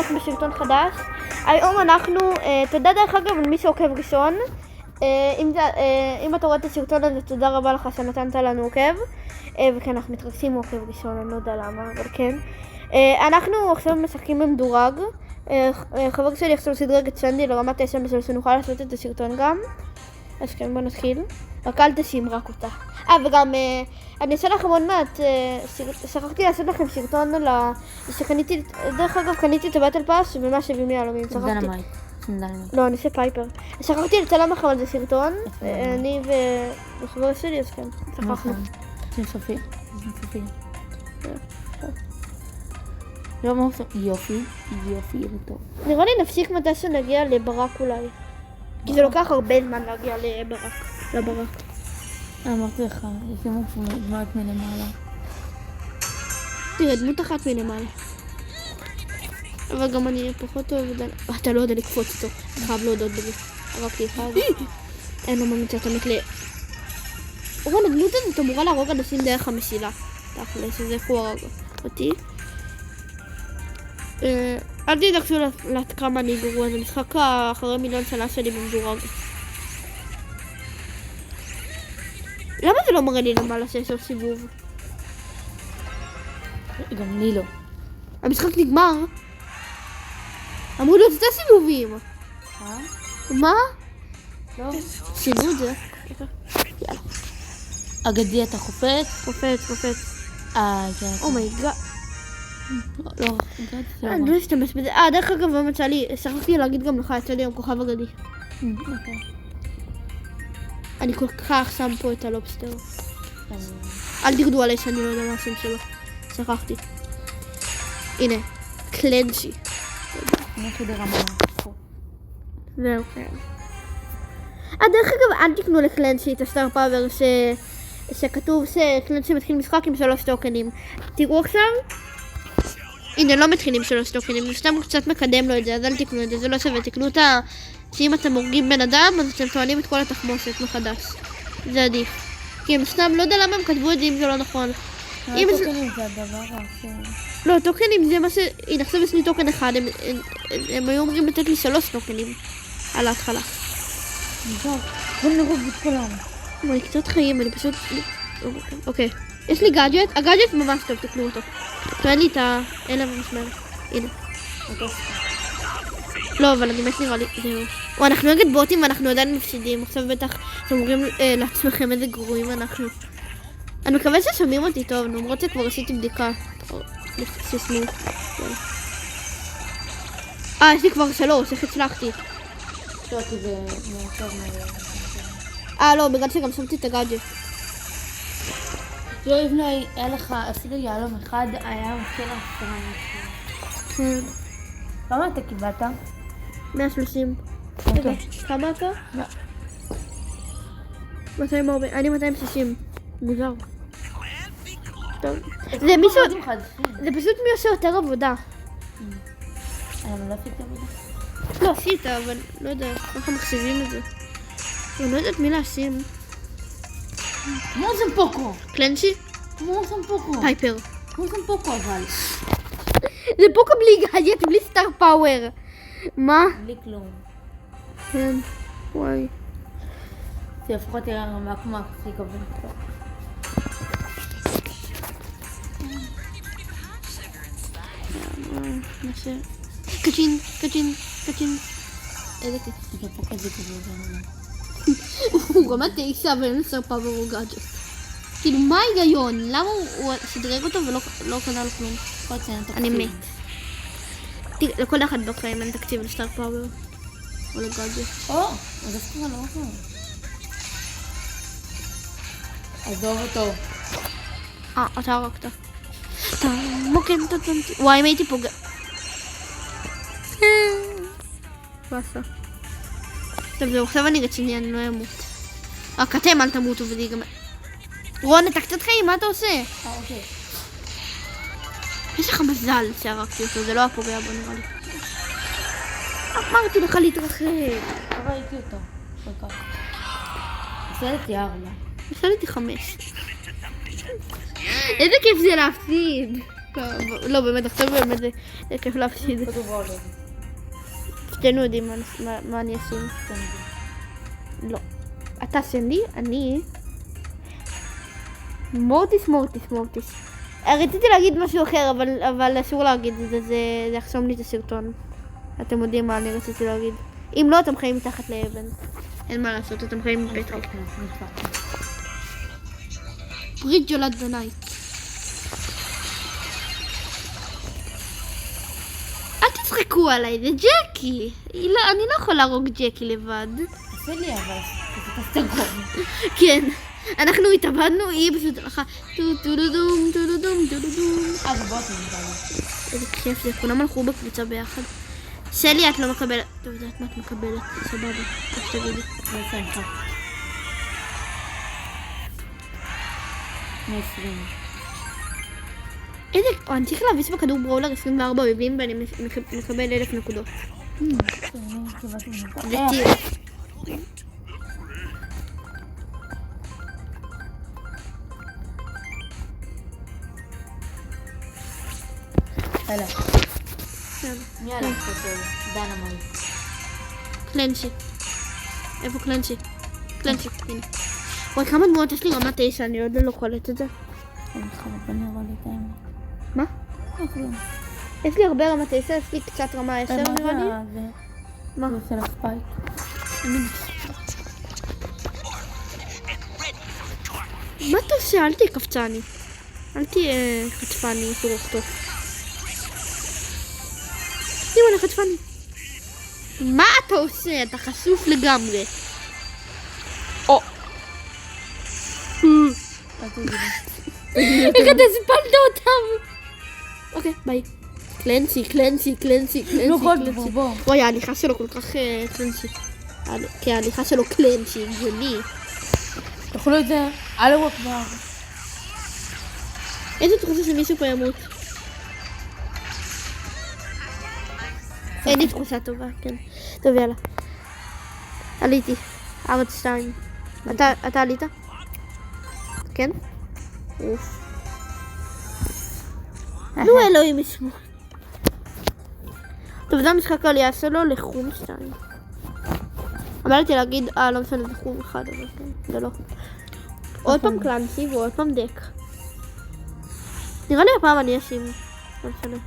אנחנו בסרטון חדש. היום אנחנו, תודה דרך אגב על מי שעוקב ראשון. אם אתה רואה את הסרטון הזה, תודה רבה לך שנתנת לנו עוקב. וכן, אנחנו מתרגשים מעוקב ראשון, אני לא יודע למה, אבל כן. אנחנו עכשיו משחקים במדורג. חבר שלי עכשיו שדרג את סנדי לרמת 9 בשביל שנוכל לעשות את הסרטון גם. אז כן, בוא נתחיל. רק אל תשים רק אותה. וגם אני אעשה לכם עוד מעט, שכחתי לעשות לכם סרטון על שקניתי, דרך אגב קניתי את הבטל פאס ומה 70 יהלומים, שכחתי. לא, אני אעשה פייפר. שכחתי לצלם לכם על זה סרטון, אני וחבר שלי, אז כן, שכחנו. זה סופי, יופי, טוב. נראה לי נפסיק מתי שנגיע לברק אולי. כי זה לוקח הרבה זמן להגיע לברק. אמרתי לך, יש לנו דמות מלמעלה. תראה, דמות אחת מלמעלה. אבל גם אני פחות אוהב... אתה לא יודע לקפוץ אותו, אני חייב להודות בזה. הרגתי אחד. אין לו ממצא, אתה מת ל... רון, הדמות הזאת אמורה להרוג אנשים דרך המסילה. תכלס, אז איך הוא הרג אותי? אל תדאגו כמה אני גרוע, זה משחק אחרי מיליון שנה שלי במדורג. למה זה לא מראה לי למעלה שיש עוד סיבוב? גם לי לא. המשחק נגמר. אמרו לי עוד 2 סיבובים. מה? לא. שינו את זה. יאללה. אגדי אתה חופץ? חופץ. אומייגאד. לא, אני לא אשתמש בזה. דרך אגב, מצא לי, שכחתי להגיד גם לך, יצא לי היום כוכב אגדי. אוקיי. אני כל כך שם פה את הלובסטר. אל תרדו עלי שאני לא יודע מה השם שלו. שכחתי. הנה, קלנשי. אני חדר רמה. זהו, כן. דרך אגב, אל תקנו לקלנשי את הסטאר פאוור שכתוב שקלנשי מתחיל משחק עם 3 טוקנים. תראו עכשיו. הנה, לא מתחילים 3 טוקנים, זה סתם קצת מקדם לו את זה, אז אל תקנו את זה, זה לא שווה. תקנו את שאם אתם הורגים בן אדם, אז אתם טוענים את כל התחמושת מחדש. זה עדיף. כי הם סתם, לא יודע למה הם כתבו את זה אם זה לא נכון. טוקנים זה הדבר האחר. לא, טוקנים זה מה ש... הנה, עכשיו יש לי טוקן אחד, הם היו אומרים לתת לי 3 טוקנים על ההתחלה. טוב, בוא נרוג את כולם. בואי, קצת חיים, אני פשוט... אוקיי. יש לי גאדג'ט, הגאדג'ט ממש טוב, תקנו אותו. תראה לי את האלה במשמר. הנה. לא, אבל אני מת נראה לי, זהו. אנחנו נגד בוטים ואנחנו עדיין מפסידים. עכשיו בטח אתם אומרים לעצמכם איזה גרועים אנחנו. אני מקווה ששומעים אותי טוב, למרות שכבר עשיתי בדיקה. שישמעו. יש לי כבר 3, איך הצלחתי. לא, כי זה טוב מהר. לא, בגלל שגם שמתי את הגאדג'ט. לא, יבנה, היה לך, אפילו יהלום אחד, היה מכיר כן. כמה אתה קיבלת? 130. כמה אתה? 240, אני 260. מוזר. טוב. זה פשוט מי עושה יותר עבודה. אני לא עשיתי עבודה. לא עשית, אבל לא יודע, איך הם מחשיבים את זה. אני לא יודעת מי להשים. כמו סמפוקו. קלנשי? כמו סמפוקו. פייפר. כמו סמפוקו אבל. זה פוקו בלי גאדג'ט, בלי סטאר פאוור. מה? בלי כלום. כן. וואי. זה לפחות יראה רמה כמו הכי כבוד. קצ'ין. איזה כיף. זה פוקו זה כבוד. הוא גם 9 אבל אין לו סטאר פאוור או גאדג'ט. כאילו, מה ההיגיון? למה הוא שדרג אותו ולא קנה לו כלום? אני מת. לכל אחד בחיים אין תקציב לסטאר פאוור. או לגאדג'ט. אז אף כבר לא נכון. עזוב אותו. אתה הרגת. אתה מוקם את הצנטי. וואי, אם הייתי פוגע. בסה. טוב, זהו, עכשיו אני רציני, אני לא אמות. רק אתם אל תמותו וזה ייגמר. רון, אתה קצת חיים, מה אתה עושה? אוקיי. יש לך מזל שהרגתי אותו, זה לא הפוגע בו נראה לי. אמרתי לך להתרחק. לא ראיתי אותו. כל כך. עשיתי 4. עשיתי 5. איזה כיף זה להפסיד. לא, באמת, עכשיו באמת זה כיף להפסיד. כתוב עולה. שתינו יודעים מה אני אשים. לא. אתה סנדי, אני... מורטיס. רציתי להגיד משהו אחר, אבל אסור להגיד את זה, זה יחסום לי את הסרטון. אתם יודעים מה אני רציתי להגיד. אם לא, אתם חיים מתחת לאבן. אין מה לעשות, אתם חיים בפטריק. ברית ג'ולת בנייט. אל תצחקו עליי, זה ג'קי. אני לא יכולה להרוג ג'קי לבד. עשה לי אבל, אתה סגרון. כן, אנחנו התאבדנו, היא פשוט הלכה טו-טו-דו-דום. אז בוא תנדל. איזה כיף זה, כולם הלכו בקבוצה ביחד. שלי, את לא מקבלת. טוב, יודעת מה את מקבלת, סבבה, איך תגידי. זה סנחה. 120. איזה, אני צריך להביס בכדור ברולר 24 אויבים ואני מקבל 1,000 נקודות. זה טיר. הלאה. מי הלך כתוב? דנה מי. קלנסי. איפה קלנסי? קלנסי, הנה. וואי, כמה דמויות יש לי רמת 9, אני עוד לא קולט את זה. אני חייבת, אני רואה לי את האמת. מה? לא כלום. יש לי הרבה רמת 10, יש לי קצת רמה 10 נראה לי. מה? זה עושה לך ספייק. מה אתה עושה? אל תהיה קפצני. אל תהיה חטפני, אסור לחטוף. תראו, אני חטפני. מה אתה עושה? אתה חשוף לגמרי. או. איך אתה הספלת אותם? אוקיי, ביי. קלנסי. לא יכול, בוא. וואי, ההליכה שלו כל כך קלנסי. כי ההליכה שלו קלנסי, הגיוני. תאכלו את זה, אלו כבר. איזה תחושה שמישהו פה ימות? אין לי תחושה טובה, כן. טוב, יאללה. עליתי. ארץ 2. אתה עלית? כן? אוף. נו, אלוהים ישמור. טוב, זה המשחק העלייה שלו לחום 2. אמרתי להגיד, לא משנה, זה חום 1, אבל כן, זה לא. עוד פעם קלנסי ועוד פעם דק. נראה לי הפעם אני אשים. לא משנה.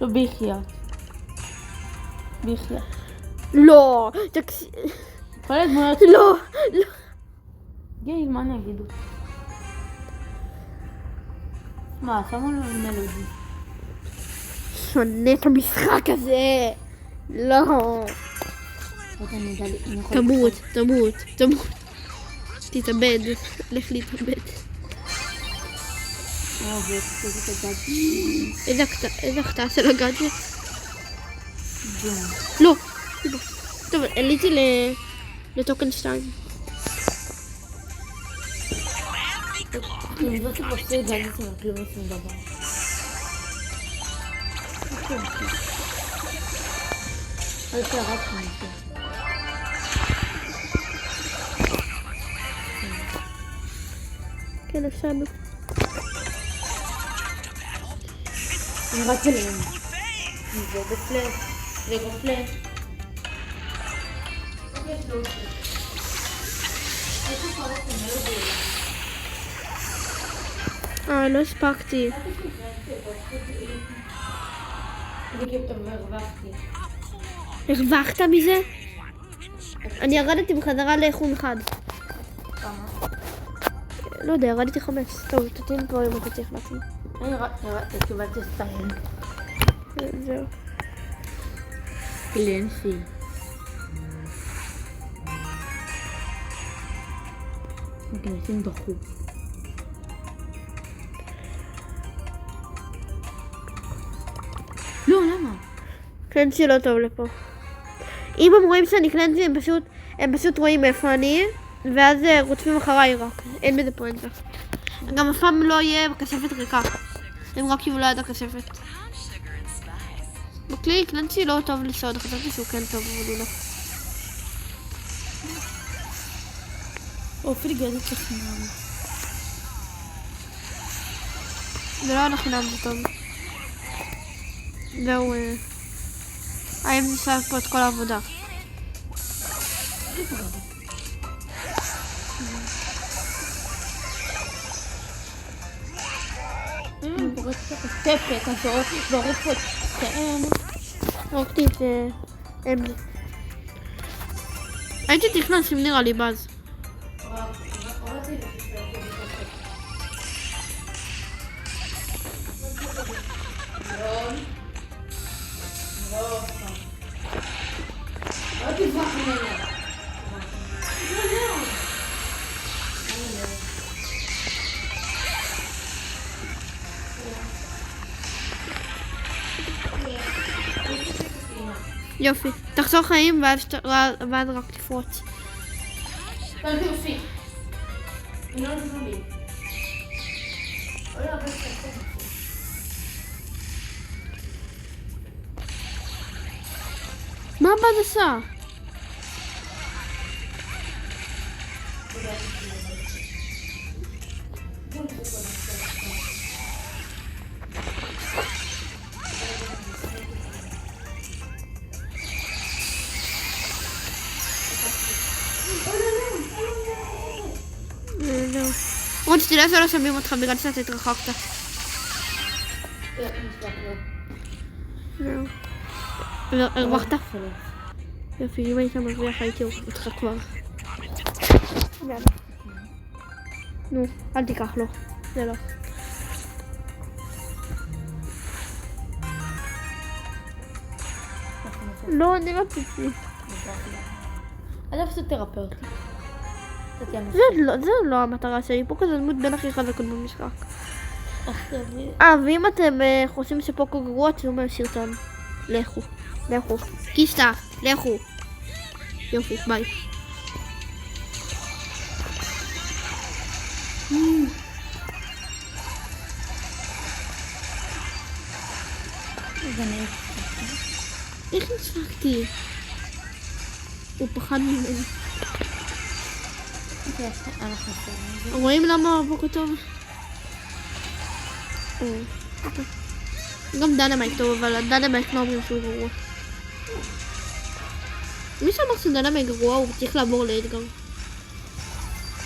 לא ביחיה. לא! כל הדמויות... לא! גיל, מה אני אגידו? מה, שמו לו מלודי. שונא את המשחק הזה! לא! תמות. תתאבד. לך להתאבד. איזה הקטעה של הגאדג'ט? לא! טוב, עליתי לטוקן 2. אני לא תפסתי את זה, אני לא עושים דבר. אל תרק מישהו. כן, אפשרנו. אני רק בלהם. זה בפלט. זה בפלט. לא הספקתי. הרווחת מזה? אני ירדתי בחזרה לחום 1. כמה? לא יודע, ירדתי 5. טוב, תתאים פה אם אתה צריך להפעיל. אני קיבלתי 2. זהו. קלנסי. קלנסים דחו. לא, למה? קלנסי לא טוב לפה. אם הם רואים שאני קלנסי, הם פשוט רואים איפה אני, ואז רודפים אחריי רק. אין בזה פואנטה. גם אף פעם לא יהיה כספת ריקה. הם רק יבלו עד הכספת. בכלי קלנסי לא טוב לסוד, חשבתי שהוא כן טוב, אבל הוא לא. אפילו גדית לחינם. זה לא היה לחינם, זה טוב. זהו, האם ניסה פה את כל העבודה. כספת, כזאת, ועורפת, תאם. הורגתי את אמזי. הייתי תכנס עם נראה לי באז. יופי, תחזור חיים ואז רק תפרוץ. מה הבאז עשה? רון, שתדע שלא שומעים אותך בגלל שאתה התרחקת. זהו. הרווחת? יופי, אם היית מרוויח הייתי אותך כבר. נו, אל תיקח לו. זה לא. לא, אני לא פיצי. אני אפשר תרפא אותי. זה לא המטרה שלי, פוקו זה דמות בין הכי חזקות במשחק. ואם אתם חושבים שפוקו גרוע, תראו מהסרטון. לכו, לכו. קיסטה, לכו. יופי, ביי. איך נשחקתי? הוא פחד ממני. רואים למה פוקו טוב? גם דינמייק טוב, אבל דינמייק לא אומרים שהוא גרוע. מי שאמר שדינמייק גרוע הוא צריך לעבור לאדגר.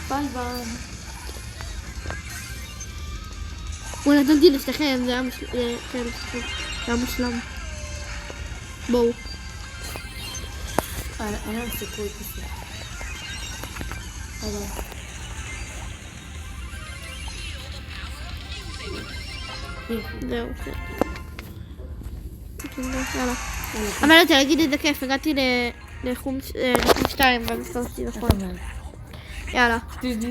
ביי ביי. הוא נתנתי לשתכם, זה היה מושלם. בואו. אין לנו סיכוי כזה. זהו, כן. יאללה. אבל אני רוצה להגיד את זה כיף, הגעתי לחום 2 במספרתי, נכון. יאללה.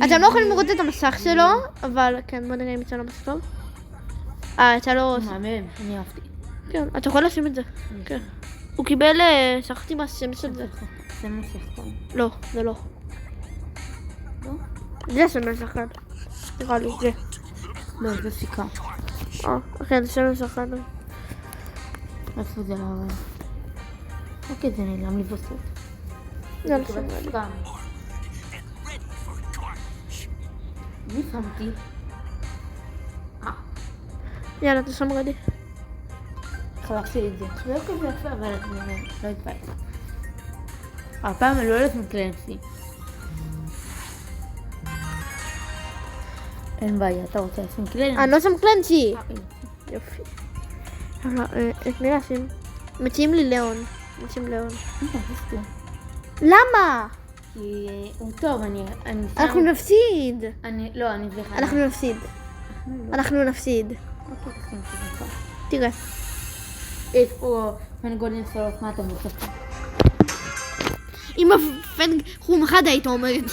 אתם לא יכולים לראות את המסך שלו, אבל כן, בוא נראה אם יצא לו מסך טוב. יצא לו... מהמם, אני אהבתי. כן, אתה יכול לשים את זה. כן. הוא קיבל שכחתי מה השם של זה. זה מסך. לא, זה לא. לא? זה שם השחקן. נראה לי, זה. לא, זה סיכה. כן, זה שם השחקן. איפה זה לא עובד? אוקיי, זה נעלם לי בסוף. זה לא שם לי. מי שמתי? יאללה, אתה שם רדי. חלקתי את זה. זה לא כזה יפה, אבל אני לא התפעלתי. הפעם אני לא יודעת מקלנסי. אין בעיה, אתה רוצה לשים קלנסי? אני לא שם קלנסי. יופי. את מי לשים? מציעים לי ליאון. מציעים ליאון. למה? כי הוא טוב, אני שם... אנחנו נפסיד. לא, אני זכר. אנחנו נפסיד. אנחנו נפסיד. תראה. יש פה פנגולין סולוף, מה אתה מצפה? אם הפנג חום אחד היית אומרת.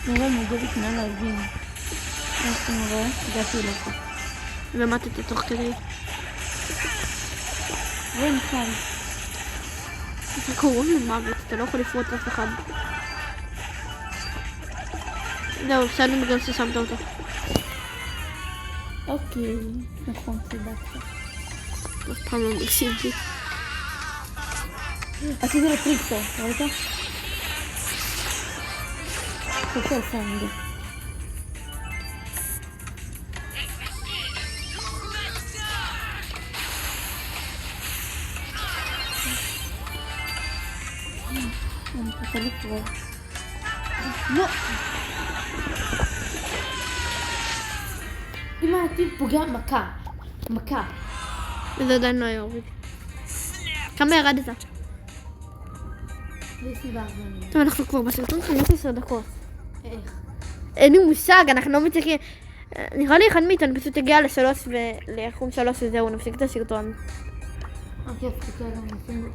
נראה מוגבת נא להבין. איך אתה רואה? הגעתי לך. ומטת תוך כדי. ואין קל. זה קרוב למוות, אתה לא יכול לפרוט אף אחד. זהו, הפסדנו בגלל ששמת אותו. אוקיי, נכון, צדקת. אף פעם לא נגסיתי. עשיתי לו טריקסו, ראית? חושב סנגה. יכול לפרוק. לא. אם העתיד פוגע מכה. מכה. וזה עדיין לא יוריד. כמה ירדת? זה סיבה. טוב, אנחנו כבר בסרטון 15 דקות. איך? אין לי מושג, אנחנו לא מצליחים. נראה לי אחד מאיתנו פשוט הגיע ל3 ולחום 3 וזהו, נפסיק את הסרטון. אוקיי, תסתכל, נשים...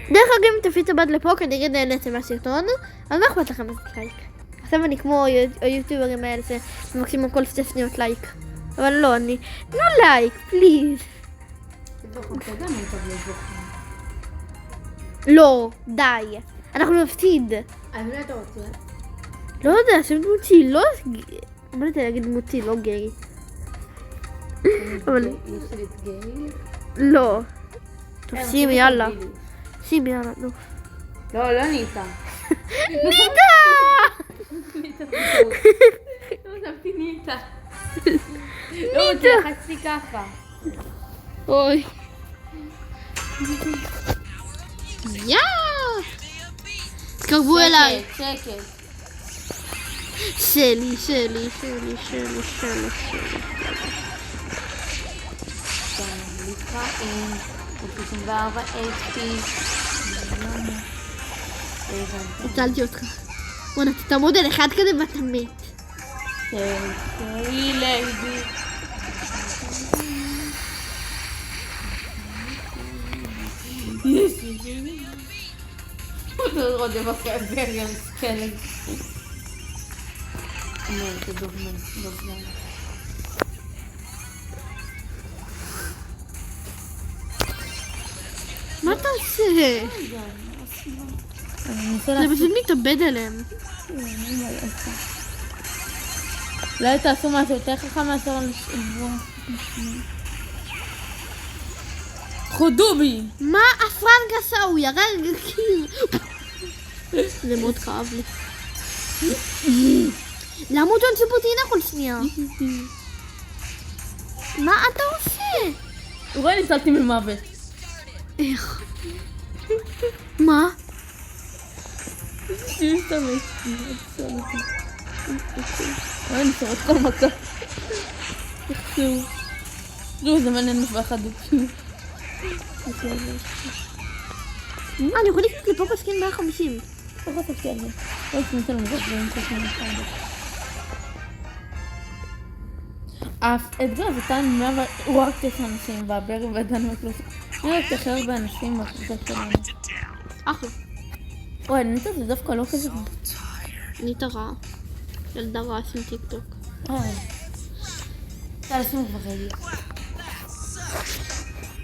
דרך אגב, אם תפיצו בד לפה כנראה נהנתם מהסרטון, אז מה אכפת לכם לעשות לייק? עכשיו אני כמו היוטיוברים האלה שמקסימום כל 2 שניות לייק. אבל לא, אני... תנו לייק, פליז. אתה יודע מה אתה בלזוכן? לא, די. אנחנו נפסיד. אז מה אתה רוצה? לא יודע, שם דמותי, לא... מה אתה להגיד דמותי, לא גיי. אבל... יש לי את גיי? לא. טוב, שימי, יאללה. שימי, יאללה, נו. לא ניטה. ניטה! ניטה פשוט. לא שמתי ניטה. לא רוצה, לחצתי ככה. אוי. יא! תקרבו אליי. שקט. שלי. ליטה עם 34 HP. הצלתי אותך. בוא'נה, אתה תעמוד על אחד כזה ואתה מת. היא ליידי. הוא רודף אחרי הבריה מסכנת. זה דוגמן. מה אתה עושה? זה פשוט מתאבד עליהם. אולי תעשו משהו יותר חכם מאשר חודובי. מה הפרנק עשה? הוא ירג קיר. זה מאוד כאב לי. למה הוא תונצי פוטינה כל שנייה? מה אתה עושה? הוא רואה ניצלתי ממוות. איך? מה? אני שורט כל מכה. תחשו. זה מעניין מפחד. אני יכול לקנות לפה פסקין 150. איך חשבתי על זה? לא תנסה למזוק ואין חשבתי על זה. האתגר הזה טען הוא רק 9 אנשים והברי ודנו את לוסי. אני רק תחרר באנשים בקבוצה שלנו. אחלה. וואי, ניטה זה דווקא לא כזה. ניטה רע. ילדה רע עם טיק טוק. אתה לשים כבר רעי.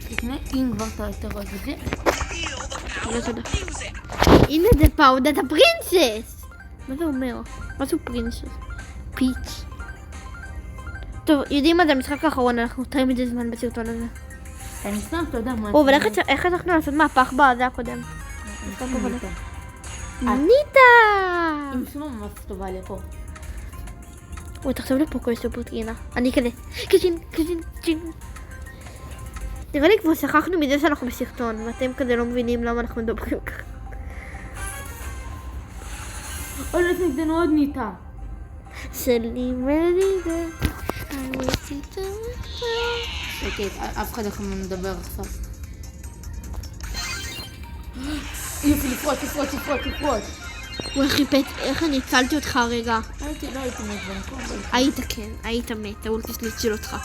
תקנה אם כבר אתה יותר רואה את זה. לא תודה. הנה זה פאודת הפרינסס! מה זה אומר? מה זה פרינסס? פיץ'. טוב, יודעים מה זה המשחק האחרון, אנחנו תראים את זה זמן בסרטון הזה. אני סתם, אתה יודע מה... אבל איך הצלחנו לעשות מהפך בזה הקודם? ניטה. ניטה! עם שמה ממש טובה לפה. וואי, תחשוב לפה כל סופוטרינה. אני כזה. קשין. נראה לי כבר שכחנו מזה שאנחנו בסרטון, ואתם כזה לא מבינים למה אנחנו מדברים ככה. אוי, לא נגדנו עוד ניטה. שלי מלידה. אוקיי, אף אחד יכול לדבר עכשיו. יופי, לפרוט. הוא חיפט, איך אני הצלתי אותך הרגע? לא הייתי מת במקום. היית מת, האולטי שליט אותך.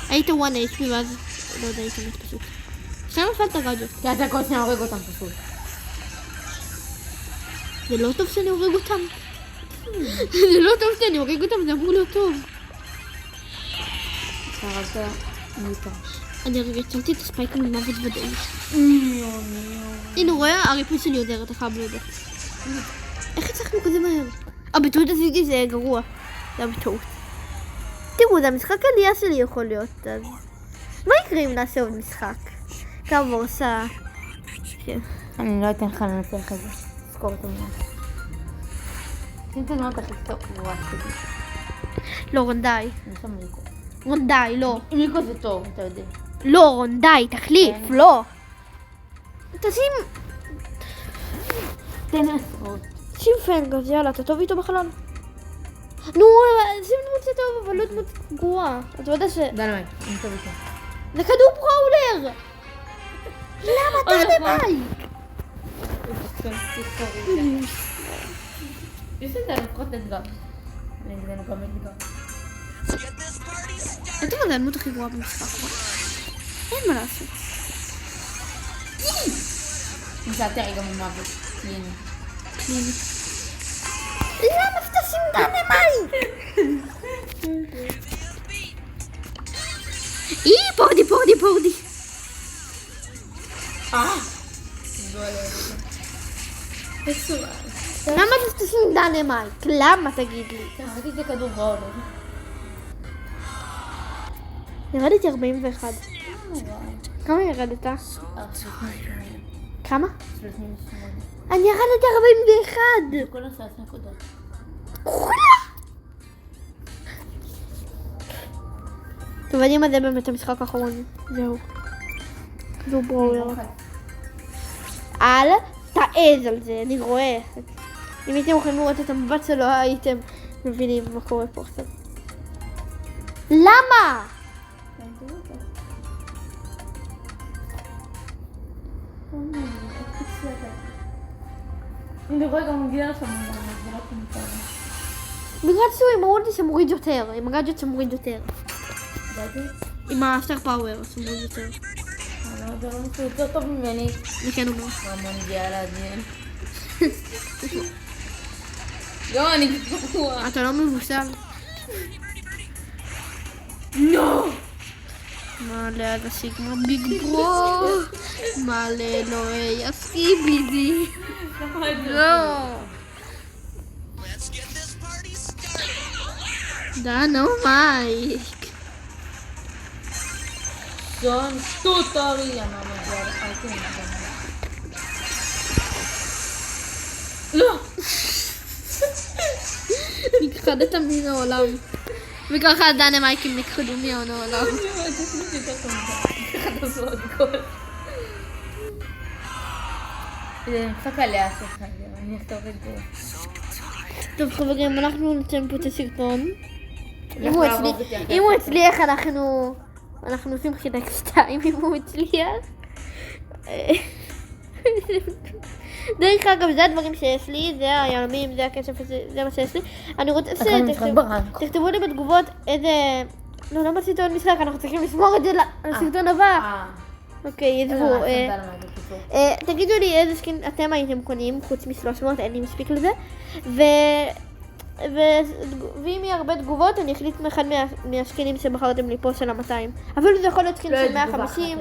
היית 1 HP ואז, לא יודע, היית מת פשוט. עכשיו נפלת ג'ו. כי אתה כל שניה הורג אותם פשוט. זה לא טוב שאני הורג אותם. זה לא טוב שאני הורג אותם, זה אמור להיות טוב. הרגת ניטה. אני הרגע הצלתי את הספייק ממוות ודאי. הנה, רואה? הריפוי שלי עוזר, אתה חייב להודות. איך הצלחנו כזה מהר? בטעות עשיתי זה גרוע. זה היה בטעות. תראו, זה המשחק עלייה שלי יכול להיות, אז... מה יקרה אם נעשה עוד משחק? כעבור שעה. כן. אני לא אתן לך לנצח את זה. זכור את המוח. שים את הזמן הכי טוב, נורא כזה. לא, רון, די. אני שם מיקו. רון, די, לא. מיקו זה טוב, אתה יודע. לא, רון, די, תחליף, לא. תשים... תן עשרות. שים פנג, אז יאללה, אתה טוב איתו בכלל? נו, שים דמות טוב, אבל לא דמות גרועה. אתה יודע ש... דינמייט, אני טוב איתו. זה כדור בראולר! למה דינמייט? יש לזה לפחות אתגר. נגדנו גם אתגר. אתה יודע, הדמות הכי גרועה במשחק. אין מה לעשות. נשאלתי הרגע ממוות. קליני. קליני. למה שתשים דינמייט? פורדי. למה תשים דינמייט? למה תגיד לי? ראיתי את זה כדור בראולר. ירדתי 41. כמה ירדת? כמה? 38. אני ירדתי 41! כל השעה נקודות. טוב, אני מדבר באמת המשחק האחרון. זהו. זהו בראולר. אל תעז על זה, אני רואה. אם הייתם יכולים לראות את המבט שלו, הייתם מבינים מה קורה פה עכשיו. למה? אני רואה גם מגיע לשם. בגלל שהוא עם הודי שמוריד יותר, עם הגאדג'ט שמוריד יותר. עם הסטאר פאוור שמוריד יותר. זה לא נשאר יותר טוב ממני. וכן הוא המונדיאל לעניין. לא, אני גרוע. אתה לא מבוסל. נו! מעלה עד הסיגמה ביג ברו. מעלה אלוהי הסקיבידי. לא. דינמייט. זון טוטורי. המונדיאל. לא! נכחדת מן העולם. וככה הדינמייקים נכחדו מן העולם. זה משחק עליה שלך, אני אכתוב את זה. טוב חברים, אנחנו נצאים פה את הסרטון. אם הוא הצליח אנחנו עושים חילק 2 אם הוא הצליח. דרך אגב, זה הדברים שיש לי, זה היעלמים, זה הכסף הזה, זה מה שיש לי. אני רוצה שתכתבו לי בתגובות איזה... לא, למה עשית עוד משחק? אנחנו צריכים לשמור את זה לסרטון הבא. אוקיי, ידבו. תגידו לי איזה סקין אתם הייתם קונים, חוץ מ300, אין לי מספיק לזה. ואם יהיה הרבה תגובות, אני אחליט מאחד מהסקינים שבחרתם לי פה של ה-200. אפילו זה יכול להיות סקין של 150.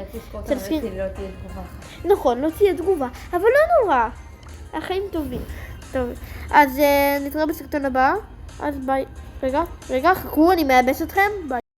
נכון, לא תהיה תגובה, אבל לא נורא. החיים טובים. טוב, אז נתראה בסרטון הבא. אז ביי. רגע, חכו, אני מייבש אתכם. ביי.